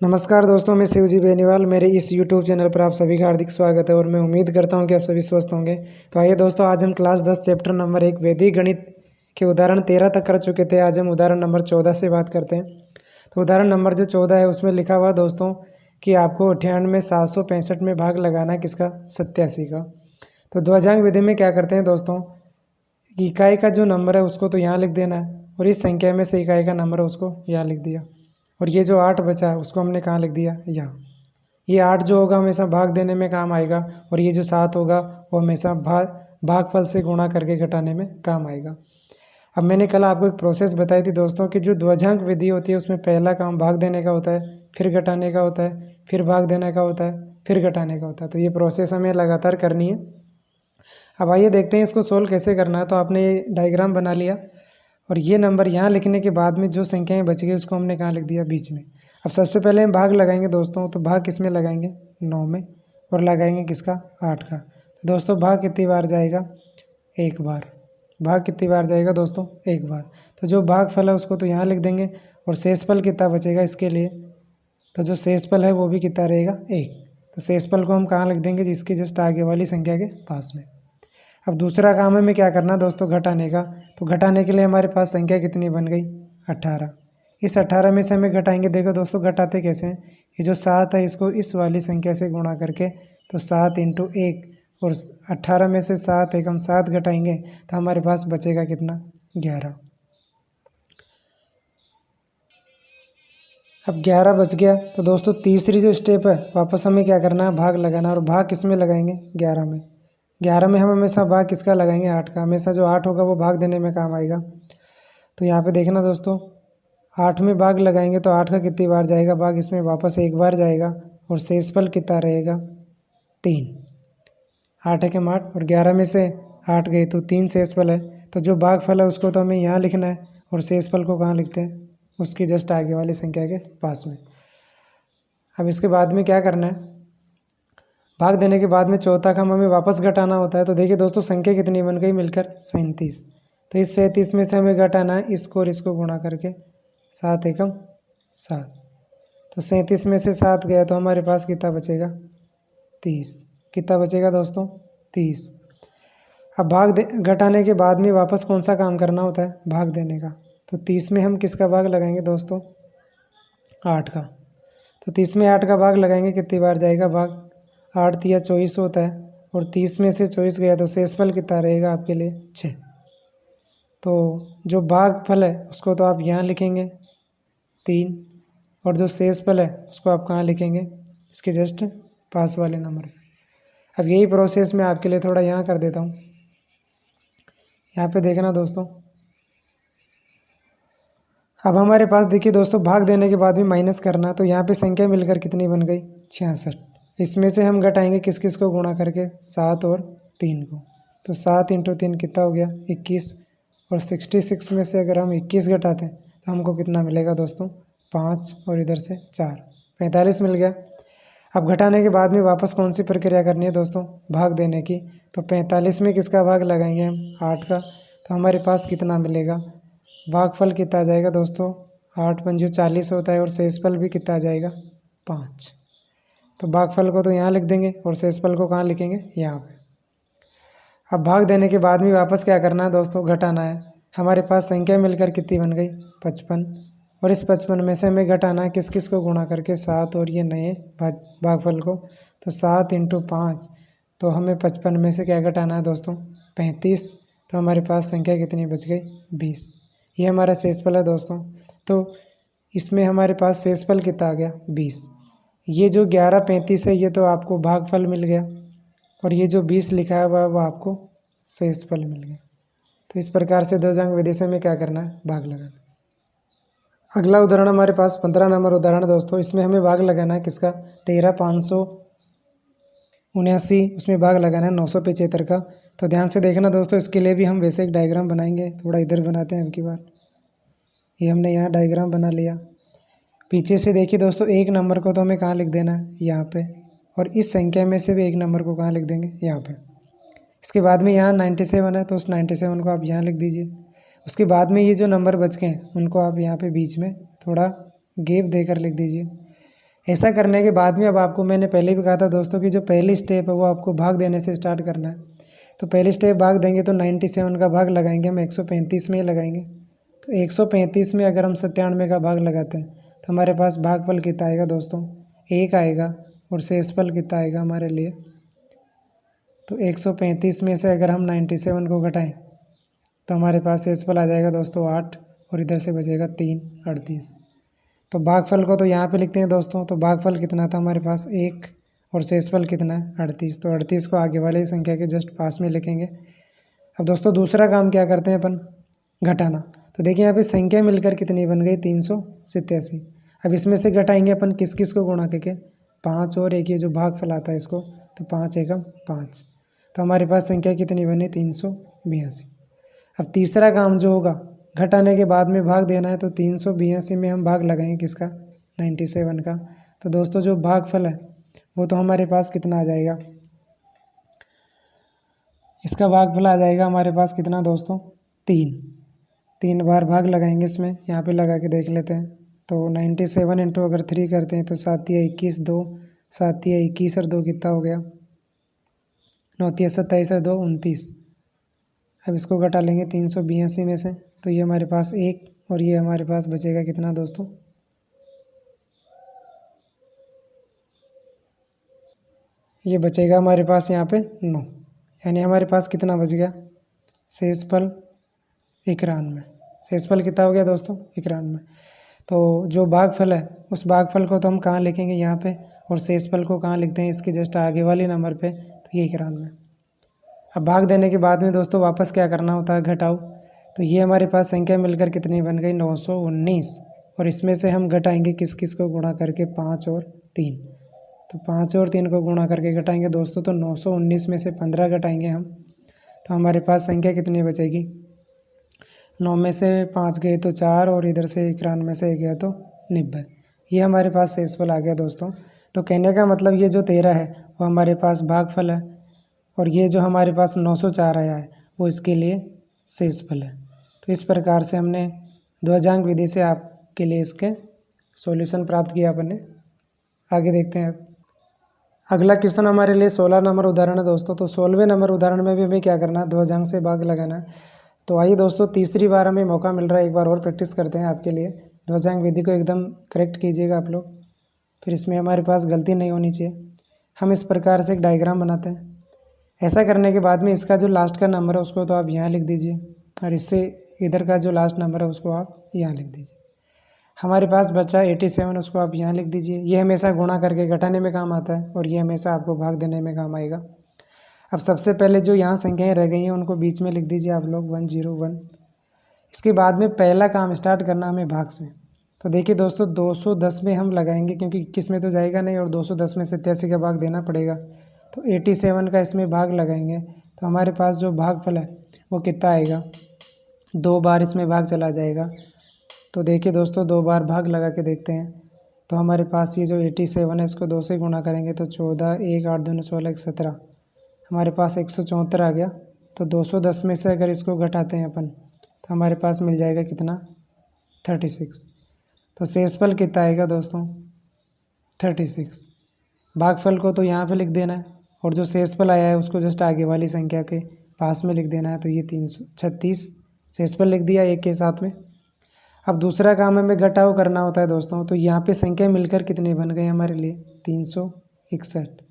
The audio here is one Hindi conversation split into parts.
नमस्कार दोस्तों, मैं शिवजी बेनीवाल। मेरे इस YouTube चैनल पर आप सभी का हार्दिक स्वागत है और मैं उम्मीद करता हूं कि आप सभी स्वस्थ होंगे। तो आइए दोस्तों, आज हम क्लास 10 चैप्टर नंबर 1 वैदिक गणित के उदाहरण 13 तक कर चुके थे। आज हम उदाहरण नंबर 14 से बात करते हैं। तो उदाहरण नंबर जो 14 है उसमें लिखा हुआ दोस्तों कि आपको 98,765 में भाग लगाना है किसका, 87 का। तो द्विभाजक विधि में क्या करते हैं दोस्तों, इकाई का जो नंबर है उसको तो यहाँ लिख देना है और इस संख्या में से इकाई का नंबर है उसको यहाँ लिख दिया। और ये जो 8 बचा है उसको हमने कहाँ लिख दिया, यहाँ। ये 8 जो होगा हमेशा भाग देने में काम आएगा और ये जो 7 होगा वो हमेशा भागफल से गुणा करके घटाने में काम आएगा। अब मैंने कल आपको एक प्रोसेस बताई थी दोस्तों कि जो द्विभाजक विधि होती है उसमें पहला काम भाग देने का होता है, फिर घटाने का होता है, फिर भाग देने का होता है, फिर घटाने का होता है। तो ये प्रोसेस हमें लगातार करनी है। अब आइए देखते हैं इसको सोल्व कैसे करना है। तो आपने ये डायग्राम बना लिया और ये नंबर यहाँ लिखने के बाद में जो संख्याएं बच गई उसको हमने कहाँ लिख दिया, बीच में। अब सबसे पहले हम भाग लगाएंगे दोस्तों। तो भाग किस में लगाएंगे, 9 में, और लगाएंगे किसका, 8 का। तो दोस्तों भाग कितनी बार जाएगा, एक बार। भाग कितनी बार जाएगा दोस्तों, एक बार। तो जो भागफल है उसको तो यहाँ लिख देंगे और शेषफल कितना बचेगा इसके लिए, तो जो शेषफल है वो भी कितना रहेगा, 1। तो शेषफल को हम कहाँ लिख देंगे, जिसकी जस्ट आगे वाली संख्या के पास में। अब दूसरा काम हमें क्या करना दोस्तों, घटाने का। तो घटाने के लिए हमारे पास संख्या कितनी बन गई, 18। इस 18 में से हमें घटाएंगे। देखो दोस्तों घटाते कैसे हैं, ये जो 7 है इसको इस वाली संख्या से गुणा करके, तो 7 × 1, और 18 में से 7 एक हम 7 घटाएंगे तो हमारे पास बचेगा कितना, 11। अब 11 बच गया। तो दोस्तों तीसरी जो स्टेप है, वापस हमें क्या करना है, भाग लगाना। और भाग किस में लगाएंगे, 11 में। 11 में हम हमेशा भाग किसका लगाएंगे, 8 का। हमेशा जो 8 होगा वो भाग देने में काम आएगा। तो यहाँ पे देखना दोस्तों, 8 में भाग लगाएंगे तो 8 का कितनी बार जाएगा भाग, इसमें वापस एक बार जाएगा। और शेषफल कितना रहेगा, 3। 8 है 8 और 11 में से 8 गए तो 3 शेषफल है। तो जो भागफल है उसको तो हमें यहाँ लिखना है और शेषफल को कहाँ लिखते हैं, उसकी जस्ट आगे वाली संख्या के पास में। अब इसके बाद में क्या करना है, भाग देने के बाद में चौथा काम हमें वापस घटाना होता है। तो देखिए दोस्तों संख्या कितनी बन गई मिलकर, 37। तो इस 37 में से हमें घटाना है इसको और इसको गुणा करके, 7 एकम 7। तो 37 में से 7 गया तो हमारे पास कितना बचेगा, 30। कितना बचेगा दोस्तों, 30। अब घटाने के बाद में वापस कौन सा काम करना होता है, भाग देने का। तो 30 में हम किसका भाग लगाएंगे दोस्तों, 8 का। तो 30 में 8 का भाग लगाएंगे, कितनी बार जाएगा भाग, 8 × 24 होता है। और 30 में से 24 गया तो शेषफल कितना रहेगा आपके लिए, 6। तो जो भागफल है उसको तो आप यहाँ लिखेंगे 3, और जो शेषफल है उसको आप कहाँ लिखेंगे, इसके जस्ट पास वाले नंबर। अब यही प्रोसेस मैं आपके लिए थोड़ा यहाँ कर देता हूँ। यहाँ पे देखना दोस्तों, अब हमारे पास देखिए दोस्तों भाग देने के बाद भी माइनस करना। तो यहाँ पे संख्या मिलकर कितनी बन गई, 66। इसमें से हम घटाएंगे किस किस को गुणा करके, 7 और 3 को। तो 7 × 3 कितना हो गया, 21। और 66 में से अगर हम 21 घटाते हैं तो हमको कितना मिलेगा दोस्तों, 5, और इधर से 4, 45 मिल गया। अब घटाने के बाद में वापस कौन सी प्रक्रिया करनी है दोस्तों, भाग देने की। तो 45 में किसका भाग लगाएंगे हम, 8 का। तो हमारे पास कितना मिलेगा, भागफल कितना आ जाएगा दोस्तों, 8 × 5 = 40 होता है। और शेषफल भी कितना आ जाएगा, 5। तो भागफल को तो यहाँ लिख देंगे और शेषफल को कहाँ लिखेंगे, यहाँ पे। अब भाग देने के बाद में वापस क्या करना है दोस्तों, घटाना है। हमारे पास संख्या मिलकर कितनी बन गई, 55। और इस 55 में से हमें घटाना है किस किस को गुणा करके, 7 और ये नए भागफल को। तो 7 × 5, तो हमें 55 में से क्या घटाना है दोस्तों, 35। तो हमारे पास संख्या कितनी बच गई, 20। ये हमारा शेषफल है दोस्तों। तो इसमें हमारे पास शेषफल कितना आ गया, 20। ये जो 11 35 है ये तो आपको भागफल मिल गया, और ये जो 20 लिखा हुआ है वो आपको शेषफल मिल गया। तो इस प्रकार से द्विभाजक विधि से हमें क्या करना है, भाग लगाना। अगला उदाहरण हमारे पास 15 नंबर उदाहरण दोस्तों। इसमें हमें भाग लगाना है किसका, 13,579, उसमें भाग लगाना है 975 का। तो ध्यान से देखना दोस्तों, इसके लिए भी हम वैसे एक डायग्राम बनाएंगे। थोड़ा इधर बनाते हैं अब की बार। ये हमने यहाँ डायग्राम बना लिया। पीछे से देखिए दोस्तों, एक नंबर को तो हमें कहाँ लिख देना है, यहाँ पे। और इस संख्या में से भी एक नंबर को कहाँ लिख देंगे, यहाँ पे। इसके बाद में यहाँ 97 है तो उस 97 को आप यहाँ लिख दीजिए। उसके बाद में ये जो नंबर बच गए हैं उनको आप यहाँ पे बीच में थोड़ा गैप देकर लिख दीजिए। ऐसा करने के बाद में अब आपको मैंने पहले भी कहा था दोस्तों कि जो पहली स्टेप है वो आपको भाग देने से स्टार्ट करना है। तो पहली स्टेप भाग देंगे तो 97 का भाग लगाएंगे हम 135 में ही लगाएंगे। तो 135 में अगर हम 97 का भाग लगाते हैं तो हमारे पास भागफल कितना आएगा दोस्तों, 1 आएगा। और शेषफल कितना आएगा हमारे लिए, तो 135 में से अगर हम 97 को घटाएं तो हमारे पास शेषफल आ जाएगा दोस्तों 8 और इधर से बचेगा 3, 38। तो भागफल को तो यहाँ पे लिखते हैं दोस्तों। तो भागफल कितना था हमारे पास 1 और शेषफल कितना है 38। तो 38 को आगे वाली संख्या के जस्ट पास में लिखेंगे। अब दोस्तों दूसरा काम क्या करते हैं अपन, घटाना। तो देखिए यहाँ पे संख्या मिलकर कितनी बन गई 387। अब इसमें से घटाएंगे अपन किस किस को गुणा करके, 5 और 1 ये जो भागफल आता है इसको, तो 5 एकम 5। तो हमारे पास संख्या कितनी बनी 382। अब तीसरा काम जो होगा, घटाने के बाद में भाग देना है। तो 382 में हम भाग लगाएंगे किसका, 97 का। तो दोस्तों जो भागफल है वो तो हमारे पास कितना आ जाएगा, इसका भागफल आ जाएगा हमारे पास कितना दोस्तों, 3 बार भाग लगाएंगे इसमें, यहाँ पे लगा के देख लेते हैं। तो 97 इंटू अगर 3 करते हैं तो 7 या 21, 2 7 या 21 और 2 कितना हो गया, 9 या 27 और 2 29। अब इसको घटा लेंगे 382 में से, तो ये हमारे पास 1 और ये हमारे पास बचेगा कितना दोस्तों, ये बचेगा हमारे पास यहाँ पे 9। यानी हमारे पास कितना बच गया, शेषफल 91। शेषफल कितना हो गया दोस्तों, 91। तो जो भागफल है उस भागफल को तो हम कहाँ लिखेंगे, यहाँ पे, और शेषफल को कहाँ लिखते हैं, इसके जस्ट आगे वाले नंबर पे, तो ये 91। अब भाग देने के बाद में दोस्तों वापस क्या करना होता है, घटाओ। तो ये हमारे पास संख्या मिलकर कितनी बन गई 919। और इसमें से हम घटाएंगे किस किस को गुणा करके, 5 और 3। तो 5 और 3 को गुणा करके घटाएंगे दोस्तों, तो 919 में से 15 घटाएंगे हम, तो हमारे पास संख्या कितनी बचेगी, 9 में से 5 गए तो 4 और इधर से 91 से 1 गया तो 90। ये हमारे पास शेषफल आ गया दोस्तों। तो कहने का मतलब ये जो 13 है वो हमारे पास भागफल है, और ये जो हमारे पास 904 आया है वो इसके लिए शेषफल है। तो इस प्रकार से हमने ध्वजांक विधि से आपके लिए इसके सॉल्यूशन प्राप्त किया अपन ने। आगे देखते हैं। अगला क्वेश्चन हमारे लिए 16 नंबर उदाहरण है दोस्तों। तो 16वें नंबर उदाहरण में भी हमें क्या करना है, ध्वजांक से भाग लगाना है। तो आइए दोस्तों, तीसरी बार हमें मौका मिल रहा है, एक बार और प्रैक्टिस करते हैं आपके लिए। ध्वजांक विधि को एकदम करेक्ट कीजिएगा आप लोग, फिर इसमें हमारे पास गलती नहीं होनी चाहिए। हम इस प्रकार से एक डायग्राम बनाते हैं। ऐसा करने के बाद में इसका जो लास्ट का नंबर है उसको तो आप यहाँ लिख दीजिए, और इससे इधर का जो लास्ट नंबर है उसको आप यहाँ लिख दीजिए। हमारे पास बचा 87, उसको आप यहाँ लिख दीजिए। ये हमेशा गुणा करके घटाने में काम आता है, और ये हमेशा आपको भाग देने में काम आएगा। अब सबसे पहले जो यहाँ संख्याएँ रह गई हैं उनको बीच में लिख दीजिए आप लोग, 101। इसके बाद में पहला काम स्टार्ट करना हमें भाग से। तो देखिए दोस्तों, 210 में हम लगाएंगे, क्योंकि 21 में तो जाएगा नहीं, और 210 में 87 का भाग देना पड़ेगा। तो 87 का इसमें भाग लगाएंगे, तो हमारे पास जो भागफल है वो कितना आएगा, 2 बार इसमें भाग चला जाएगा। तो देखिए दोस्तों, 2 बार भाग लगा के देखते हैं। तो हमारे पास ये जो 87 है इसको 2 से गुणा करेंगे तो 14, 1 8 2 16 17, हमारे पास 174 आ गया। तो 210 में से अगर इसको घटाते हैं अपन तो हमारे पास मिल जाएगा कितना, 36। तो शेषफल कितना आएगा दोस्तों, 36। भागफल को तो यहाँ पे लिख देना है, और जो शेषफल आया है उसको जस्ट आगे वाली संख्या के पास में लिख देना है। तो ये 336 शेषफल लिख दिया एक के साथ में। अब दूसरा काम हमें घटाव करना होता है दोस्तों। तो यहाँ पे संख्या मिलकर कितनी बन गई हमारे लिए, 361।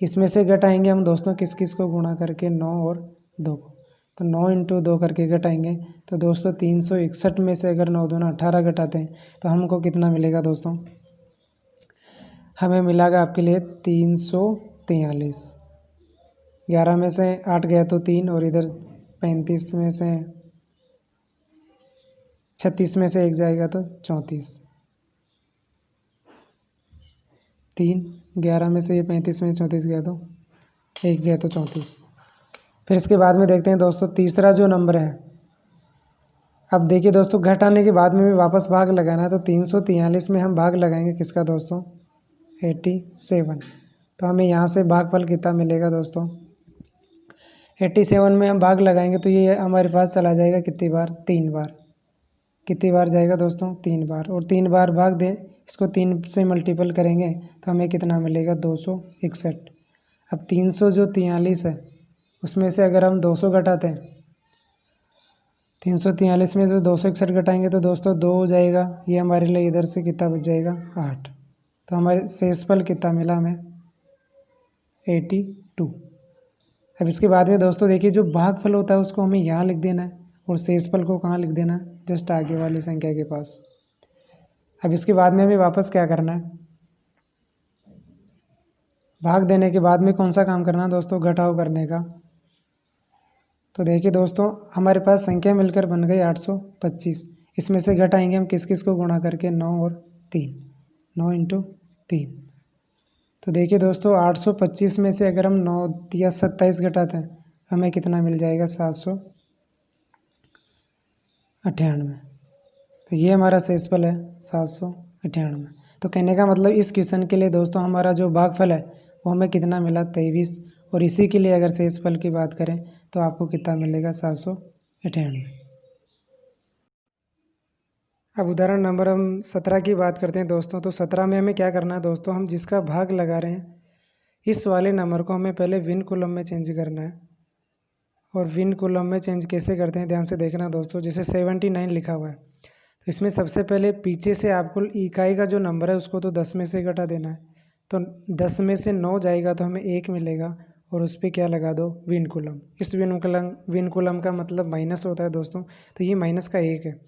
इसमें से घटाएंगे हम दोस्तों किस किस को गुणा करके, 9 और 2 को। तो 9 इंटू 2 करके घटाएंगे। तो दोस्तों 361 में से अगर 9 दूना 18 घटाते हैं तो हमको कितना मिलेगा दोस्तों, हमें मिलेगा आपके लिए 343। 11 में से 8 गया तो 3, और इधर 35 में से 36 में से 1 जाएगा तो 34। 3, 11 में से ये 35 में 34 गया तो 1 गया तो 34। फिर इसके बाद में देखते हैं दोस्तों तीसरा जो नंबर है। अब देखिए दोस्तों, घटाने के बाद में भी वापस भाग लगाना है। तो 343 में हम भाग लगाएंगे किसका दोस्तों, 87। तो हमें यहाँ से भागफल कितना मिलेगा दोस्तों, 87 में हम भाग लगाएंगे तो ये हमारे पास चला जाएगा कितनी बार, 3 बार। कितनी बार जाएगा दोस्तों, 3 बार। और 3 बार भाग दे इसको 3 से मल्टीपल करेंगे तो हमें कितना मिलेगा 261। अब 300 जो 43 है उसमें से अगर हम 200 घटाते हैं, 343 में से 261 घटाएंगे तो दोस्तों 2 हो जाएगा। ये हमारे लिए इधर से कितना बच जाएगा 8। तो हमारे शेषफल कितना मिला हमें 82। अब इसके बाद में दोस्तों देखिए जो भागफल होता है उसको हमें यहाँ लिख देना है और शेषफल को कहाँ लिख देना है, जस्ट आगे वाली संख्या के पास। अब इसके बाद में हमें वापस क्या करना है, भाग देने के बाद में कौन सा काम करना है दोस्तों, घटाव करने का। तो देखिए दोस्तों हमारे पास संख्या मिलकर बन गई 825। इसमें से घटाएंगे हम किस किस को गुणा करके, 9 और 3, 9 इंटू 3। तो देखिए दोस्तों 825 में से अगर हम 9 या 27 घटाते हैं हमें कितना मिल जाएगा 798। तो ये हमारा शेषफल है 798। तो कहने का मतलब इस क्वेश्चन के लिए दोस्तों हमारा जो भागफल है वो हमें कितना मिला 23। और इसी के लिए अगर शेषफल की बात करें तो आपको कितना मिलेगा 798। अब उदाहरण नंबर हम 17 की बात करते हैं दोस्तों। तो 17 में हमें क्या करना है दोस्तों, हम जिसका भाग लगा रहे हैं इस वाले नंबर को हमें पहले विन कॉलम में चेंज करना है। और विन कॉलम में चेंज कैसे करते हैं ध्यान से देखना दोस्तों। जैसे 79 लिखा हुआ है तो इसमें सबसे पहले पीछे से आपको इकाई का जो नंबर है उसको तो 10 में से घटा देना है। तो 10 में से 9 जाएगा तो हमें 1 मिलेगा और उस पर क्या लगा दो, विन कॉलम। इस विन कॉलम का मतलब माइनस होता है दोस्तों, तो ये माइनस का 1 है।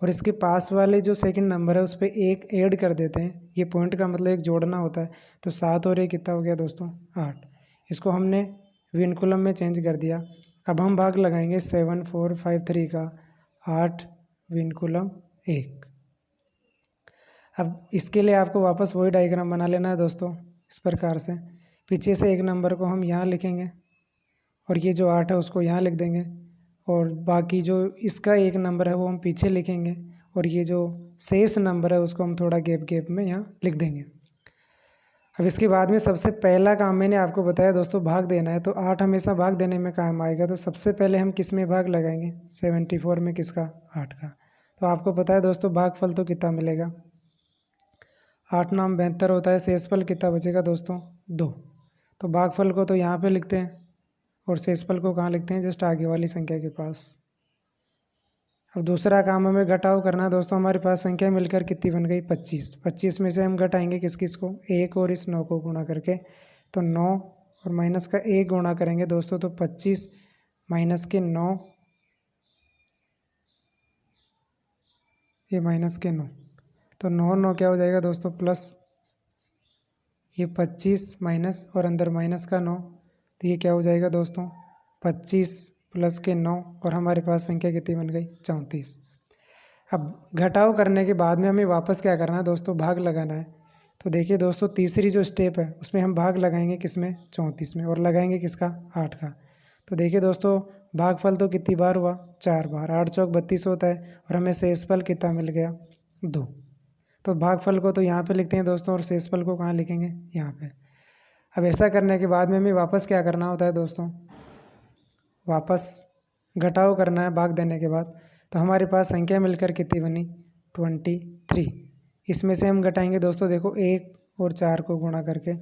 और इसके पास वाले जो सेकंड नंबर है उस पर 1 ऐड कर देते हैं। ये पॉइंट का मतलब एक जोड़ना होता है। तो 7 और 1 कितना हो गया दोस्तों 8। इसको हमने विन कॉलम में चेंज कर दिया। अब हम भाग लगाएंगे 7453 का 8 विन कॉलम 1। अब इसके लिए आपको वापस वही डायग्राम बना लेना है दोस्तों। इस प्रकार से पीछे से एक नंबर को हम यहाँ लिखेंगे और ये जो 8 है उसको यहाँ लिख देंगे और बाकी जो इसका एक नंबर है वो हम पीछे लिखेंगे और ये जो शेष नंबर है उसको हम थोड़ा गैप गैप में यहाँ लिख देंगे। अब इसके बाद में सबसे पहला काम मैंने आपको बताया दोस्तों, भाग देना है। तो 8 हमेशा भाग देने में काम आएगा। तो सबसे पहले हम किस में भाग लगाएंगे, 74 में, किसका, 8 का। तो आपको पता है दोस्तों भागफल तो कितना मिलेगा, 8 नाम 72 होता है। शेषफल कितना बचेगा दोस्तों 2। तो भागफल को तो यहाँ पे लिखते हैं और शेषफल को कहाँ लिखते हैं, जस्ट आगे वाली संख्या के पास। अब दूसरा काम हमें घटाव करना है दोस्तों। हमारे पास संख्या मिलकर कितनी बन गई 25। 25 में से हम घटाएंगे किस किस को, 1 और इस 9 को गुणा करके। तो 9 और माइनस का 1 गुणा करेंगे दोस्तों तो 25 माइनस के 9, ये माइनस के 9। तो 9 9 क्या हो जाएगा दोस्तों प्लस, ये 25 माइनस और अंदर माइनस का 9। तो ये क्या हो जाएगा दोस्तों 25 प्लस के 9 और हमारे पास संख्या कितनी बन गई 34। अब घटाव करने के बाद में हमें वापस क्या करना है दोस्तों, भाग लगाना है। तो देखिए दोस्तों तीसरी जो स्टेप है उसमें हम भाग लगाएंगे किसमें, 34 में, और लगाएंगे किसका, 8 का। तो देखिए दोस्तों भागफल तो कितनी बार हुआ, 4 बार। 8 चौक 32 होता है और हमें शेषफल कितना मिल गया 2। तो भागफल को तो यहाँ पे लिखते हैं दोस्तों और शेषफल को कहाँ लिखेंगे, यहाँ पे। अब ऐसा करने के बाद में हमें वापस क्या करना होता है दोस्तों, वापस घटाव करना है भाग देने के बाद। तो हमारे पास संख्या मिलकर कितनी बनी 23। इसमें से हम घटाएंगे दोस्तों, देखो 1 और 4 को गुणा करके।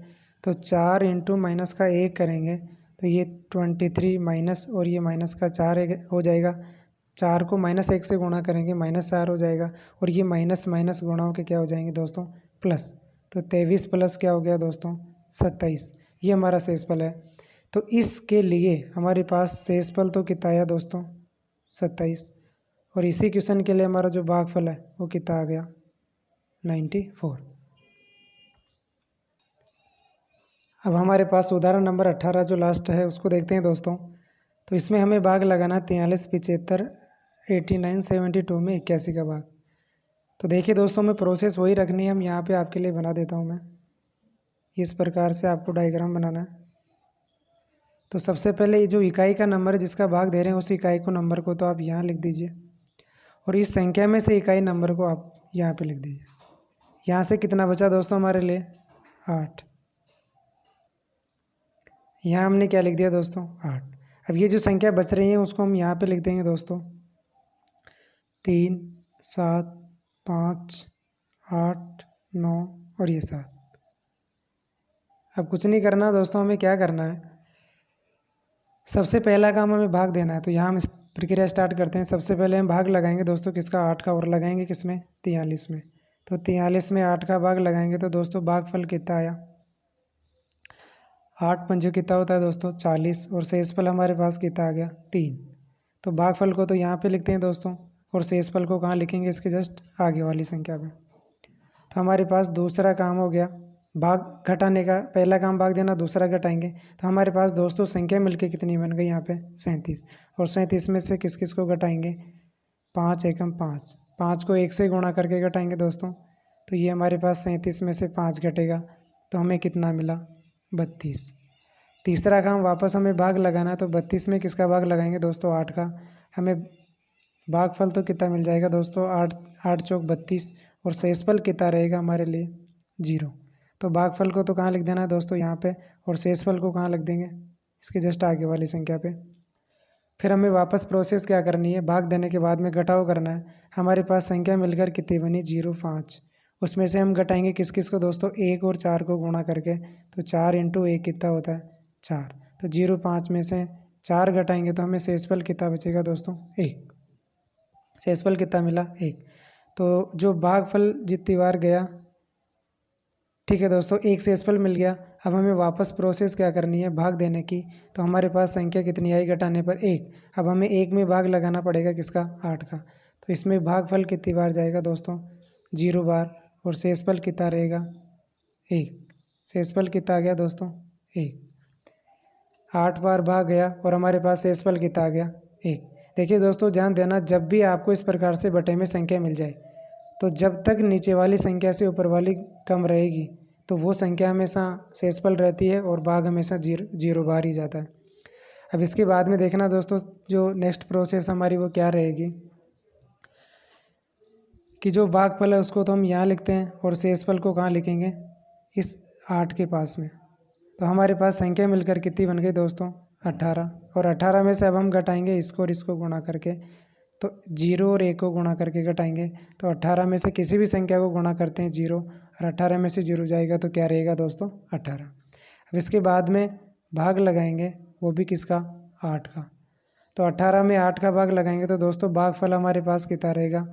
तो 4 इंटू माइनस का 1 करेंगे तो ये 23 माइनस और ये माइनस का 4 हो जाएगा। 4 को -1 से गुणा करेंगे -4 हो जाएगा और ये माइनस माइनस गुणा के क्या हो जाएंगे दोस्तों प्लस। तो 23 प्लस क्या हो गया दोस्तों 27। ये हमारा शेषफल है। तो इसके लिए हमारे पास शेषफल तो कितना आया दोस्तों 27। और इसी क्वेश्चन के लिए हमारा जो भागफल है वो कितना आ गया 94। अब हमारे पास उदाहरण नंबर 18 जो लास्ट है उसको देखते हैं दोस्तों। तो इसमें हमें भाग लगाना 43, 75, 89, 72 में 81 का भाग। तो देखिए दोस्तों मैं प्रोसेस वही रखनी है, हम यहाँ पे आपके लिए बना देता हूँ मैं। इस प्रकार से आपको डायग्राम बनाना है। तो सबसे पहले ये जो इकाई का नंबर है जिसका भाग दे रहे हैं उस इकाई को नंबर को तो आप यहाँ लिख दीजिए और इस संख्या में से इकाई नंबर को आप यहाँ पे लिख दीजिए। यहाँ से कितना बचा दोस्तों हमारे लिए 8। यहाँ हमने क्या लिख दिया दोस्तों 8। अब ये जो संख्या बच रही है उसको हम यहाँ पे लिख देंगे दोस्तों 3, 7, 5, 8, 9 और ये 7। अब कुछ नहीं करना दोस्तों, हमें क्या करना है, सबसे पहला काम हमें भाग देना है। तो यहाँ हम इस प्रक्रिया स्टार्ट करते हैं। सबसे पहले हम भाग लगाएंगे दोस्तों किसका, 8 का, और लगाएंगे किसमें, 43 में। तो 43 में 8 का भाग लगाएंगे तो दोस्तों भागफल कितना आया, 8 पंजे कितना होता है दोस्तों 40, और शेषफल हमारे पास कितना आ गया 3। तो भागफल को तो यहाँ पे लिखते हैं दोस्तों, और शेषफल को कहाँ लिखेंगे, इसके जस्ट आगे वाली संख्या पे। तो हमारे पास दूसरा काम हो गया भाग घटाने का। पहला काम भाग देना, दूसरा घटाएंगे। तो हमारे पास दोस्तों संख्या मिलके कितनी बन गई यहाँ पे 37, और 37 में से किस किस को घटाएंगे, 5 एकम 5, 5 को 1 से गुणा करके घटाएंगे दोस्तों। तो ये हमारे पास 37 में से 5 घटेगा तो हमें कितना मिला 32। तीसरा काम वापस हमें भाग लगाना है। तो 32 में किसका भाग लगाएंगे दोस्तों, 8 का। हमें भागफल तो कितना मिल जाएगा दोस्तों, 8 8 चौक 32, और शेषफल कितना रहेगा हमारे लिए 0। तो भागफल को तो कहाँ लिख देना है दोस्तों, यहाँ पे, और शेषफल को कहाँ लिख देंगे, इसके जस्ट आगे वाली संख्या पे। फिर हमें वापस प्रोसेस क्या करनी है, भाग देने के बाद में घटाव करना है। हमारे पास संख्या मिलकर कितनी बनी 0 5, उसमें से हम घटाएंगे किस किस को दोस्तों, 1 और 4 को गुणा करके। तो 4 इंटू 1 कितना होता है 4। तो 0 5 में से 4 घटाएंगे तो हमें शेषफल कितना बचेगा दोस्तों 1। शेषफल कितना मिला 1। तो जो भागफल जितनी बार गया, ठीक है दोस्तों, एक शेषफल मिल गया। अब हमें वापस प्रोसेस क्या करनी है भाग देने की। तो हमारे पास संख्या कितनी आई घटाने पर 1। अब हमें 1 में भाग लगाना पड़ेगा किसका, 8 का। तो इसमें भागफल कितनी बार जाएगा दोस्तों 0 बार, और शेषफल कितना रहेगा 1। शेषफल कितना आ गया दोस्तों 1। 8 बार भाग गया और हमारे पास शेषफल कितना आ गया 1। देखिए दोस्तों ध्यान देना, जब भी आपको इस प्रकार से बटे में संख्या मिल जाए, तो जब तक नीचे वाली संख्या से ऊपर वाली कम रहेगी तो वो संख्या हमेशा शेषफल रहती है, और भाग हमेशा 0 बार ही जाता है। अब इसके बाद में देखना दोस्तों, जो नेक्स्ट प्रोसेस हमारी वो क्या रहेगी, कि जो भागफल है उसको तो हम यहाँ लिखते हैं, और शेषफल को कहाँ लिखेंगे, इस 8 के पास में। तो हमारे पास संख्या मिलकर कितनी बन गई दोस्तों 18, और 18 में से अब हम घटाएंगे इसको और इसको गुणा करके। तो 0 और 1 को गुणा करके घटाएंगे। तो 18 में से किसी भी संख्या को गुणा करते हैं 0, और 18 में से 0 जाएगा तो क्या रहेगा दोस्तों 18। अब इसके बाद में भाग लगाएंगे, वो भी किसका 8 का। तो 18 में 8 का भाग लगाएंगे तो दोस्तों भागफल हमारे पास कितना रहेगा,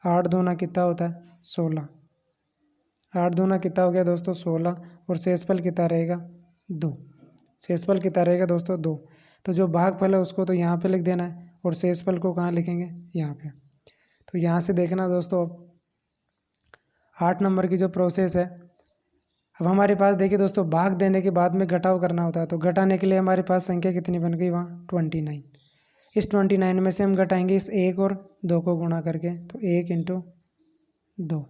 8 दूना कितना होता है 16, 8 दूना कितना हो गया दोस्तों 16, और शेषफल कितना रहेगा 2। शेषफल कितना रहेगा दोस्तों 2। तो जो भागफल है उसको तो यहाँ पे लिख देना है, और शेषफल को कहाँ लिखेंगे यहाँ पे। तो यहाँ से देखना दोस्तों, 8 नंबर की जो प्रोसेस है, अब हमारे पास देखिए दोस्तों भाग देने के बाद में घटाव करना होता है। तो घटाने के लिए हमारे पास संख्या कितनी बन गई वहाँ 29। इस 29 में से हम घटाएंगे इस 1 और 2 को गुणा करके। तो 1 इंटू 2।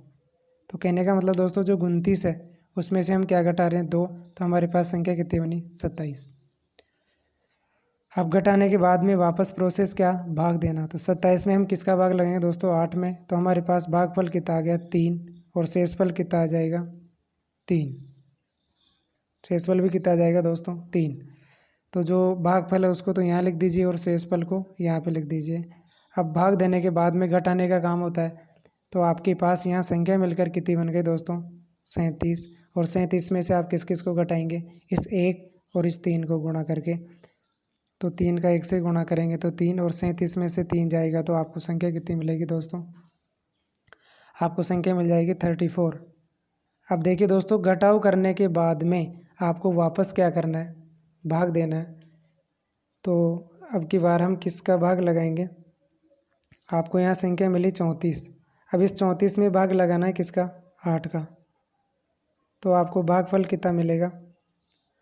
तो कहने का मतलब दोस्तों जो 29 है उसमें से हम क्या घटा रहे हैं 2। तो हमारे पास संख्या कितनी बनी 27। अब घटाने के बाद में वापस प्रोसेस क्या, भाग देना। तो 27 में हम किसका भाग लगाएंगे दोस्तों 8 में। तो हमारे पास भागफल कितना आ गया 3, और शेषफल कितना आ जाएगा 3। शेषफल भी कितना आ जाएगा दोस्तों 3। तो जो भागफल है उसको तो यहाँ लिख दीजिए, और शेषफल को यहाँ पे लिख दीजिए। अब भाग देने के बाद में घटाने का काम होता है। तो आपके पास यहाँ संख्या मिलकर कितनी बन गई दोस्तों 37, और 37 में से आप किस किस को घटाएंगे, इस 1 और इस 3 को गुणा करके। तो 3 का 1 से गुणा करेंगे तो 3, और 37 में से 3 जाएगा तो आपको संख्या कितनी मिलेगी दोस्तों, आपको संख्या मिल जाएगी 34। अब देखिए दोस्तों घटाव करने के बाद में आपको वापस क्या करना है, भाग देना है। तो अब की बार हम किसका भाग लगाएंगे, आपको यहाँ संख्या मिली 34। अब इस 34 में भाग लगाना है किसका 8 का। तो आपको भागफल कितना मिलेगा,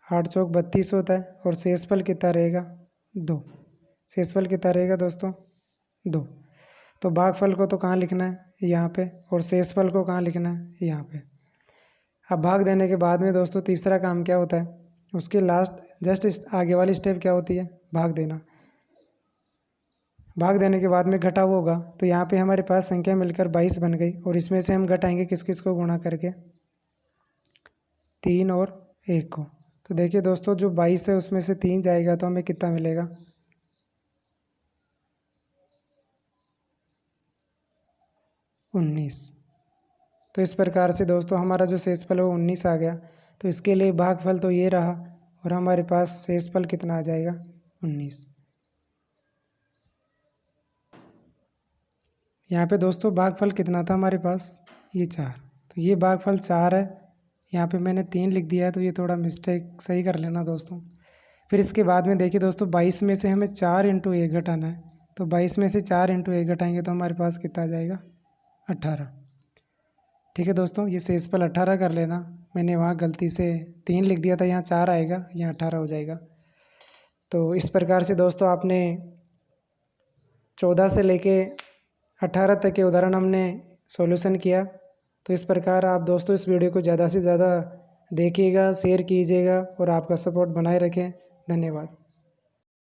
8 चौक 32 होता है, और शेषफल कितना रहेगा 2। शेषफल कितना रहेगा दोस्तों 2। तो भागफल को तो कहाँ लिखना है यहाँ पे, और शेषफल को कहाँ लिखना है यहाँ पे। अब भाग देने के बाद में दोस्तों तीसरा काम क्या होता है, उसके लास्ट जस्ट आगे वाली स्टेप क्या होती है, भाग देना। भाग देने के बाद में घटाव होगा। तो यहाँ पे हमारे पास संख्या मिलकर 22 बन गई, और इसमें से हम घटाएंगे किस किस को गुणा करके, 3 और 1 को। तो देखिए दोस्तों जो 22 है उसमें से 3 जाएगा तो हमें कितना मिलेगा, 19। तो इस प्रकार से दोस्तों हमारा जो शेषफल है वो 19 आ गया। तो इसके लिए भागफल तो ये रहा और हमारे पास शेषफल कितना आ जाएगा 19। यहाँ पे दोस्तों भागफल कितना था हमारे पास, ये 4। तो ये भागफल 4 है। यहाँ पे मैंने 3 लिख दिया है, तो ये थोड़ा मिस्टेक सही कर लेना दोस्तों। फिर इसके बाद में देखिए दोस्तों 22 में से हमें 4 × 1 घटाना है। तो 22 में से 4 × 1 घटाएंगे तो हमारे पास कितना आ जाएगा 18। ठीक है दोस्तों, ये शेषफल 18 कर लेना। मैंने वहाँ गलती से 3 लिख दिया था, यहाँ 4 आएगा, यहाँ 18 हो जाएगा। तो इस प्रकार से दोस्तों आपने 14 से लेके 18 तक के उदाहरण हमने सॉल्यूशन किया। तो इस प्रकार आप दोस्तों इस वीडियो को ज़्यादा से ज़्यादा देखिएगा, शेयर कीजिएगा और आपका सपोर्ट बनाए रखें। धन्यवाद।